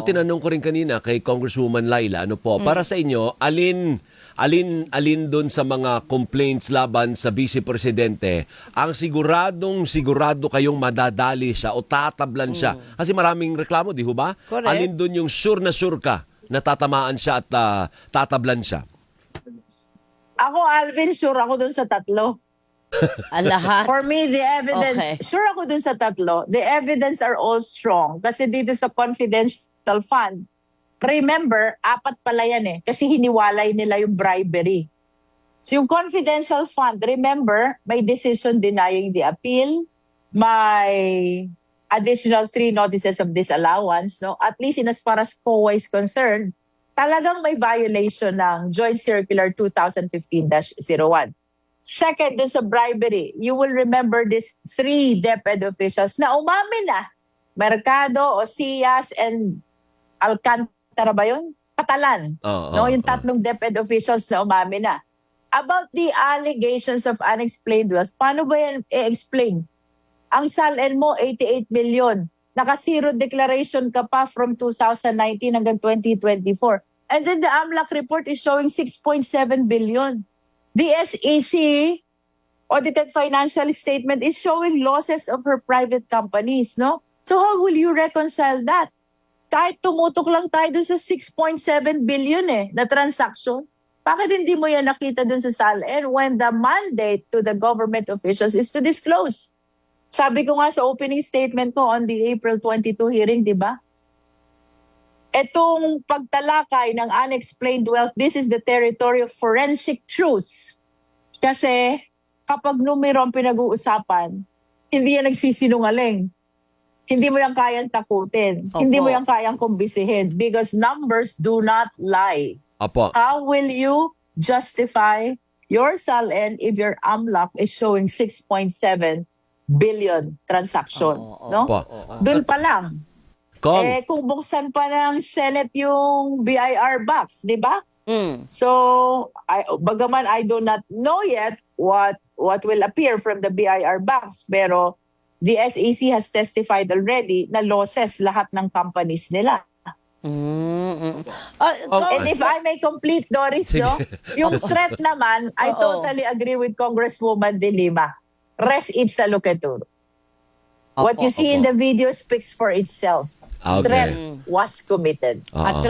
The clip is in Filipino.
Tinanong ko rin kanina kay Congresswoman Laila, ano po, para sa inyo, alin doon sa mga complaints laban sa Vice Presidente ang sigurado kayong madadali siya o tatablan siya? Kasi maraming reklamo, di ho ba? Correct. Alin doon yung sure ka na tatamaan siya at tatablan siya? Ako, Alvin, sure ako dun sa tatlo. Lahat. For me, the evidence, Okay. sure ako dun sa tatlo. The evidence are all strong. Kasi dito sa confidential fund, remember, 4 pala yan eh. Kasi hiniwalay nila yung bribery. So yung confidential fund, remember, may decision denying the appeal, may additional 3 notices of disallowance, no? At least in as far as COA is concerned, talagang may violation ng Joint Circular 2015-01. Second, dun sa bribery, you will remember these 3 DepEd officials na umamin na. Mercado, Osias, and Alcantara ba yun? Catalan. Yung 3 DepEd officials na umamin na. About the allegations of unexplained wealth, paano ba yan i-explain? Ang SALN mo, 88 million. Naka-zero declaration ka pa from 2019 hanggang 2024. And then the AMLAC report is showing 6.7 billion. The SEC audited financial statement is showing losses of her private companies, no? So how will you reconcile that? Kahit tumutok lang tayo dun sa 6.7 billion na transaction, bakit hindi mo yan nakita dun sa SALN when the mandate to the government officials is to disclose? Sabi ko nga sa opening statement ko on the April 22 hearing, di ba? Etong pagtalakay ng unexplained wealth, this is the territory of forensic truth. Kasi kapag numero ang pinag-uusapan, hindi yan nagsisinungaling. Hindi mo yan kayang takutin. Opo. Hindi mo yan kayang kumbisihin because numbers do not lie. Apo. How will you justify your SALN if your AMLAC is showing 6.7 billion transaction? No? Opo. Doon pa lang. Kong, Kung buksan pa ng Senate yung BIR box, di ba? So, bagaman I do not know yet what will appear from the BIR box, pero the SEC has testified already na losses lahat ng companies nila. And if I may complete, Doris, no? Yung threat naman, I totally agree with Congresswoman De Lima. Res ipsa loquitur. What you see in the video speaks for itself. Okay. Threat was committed. Oo.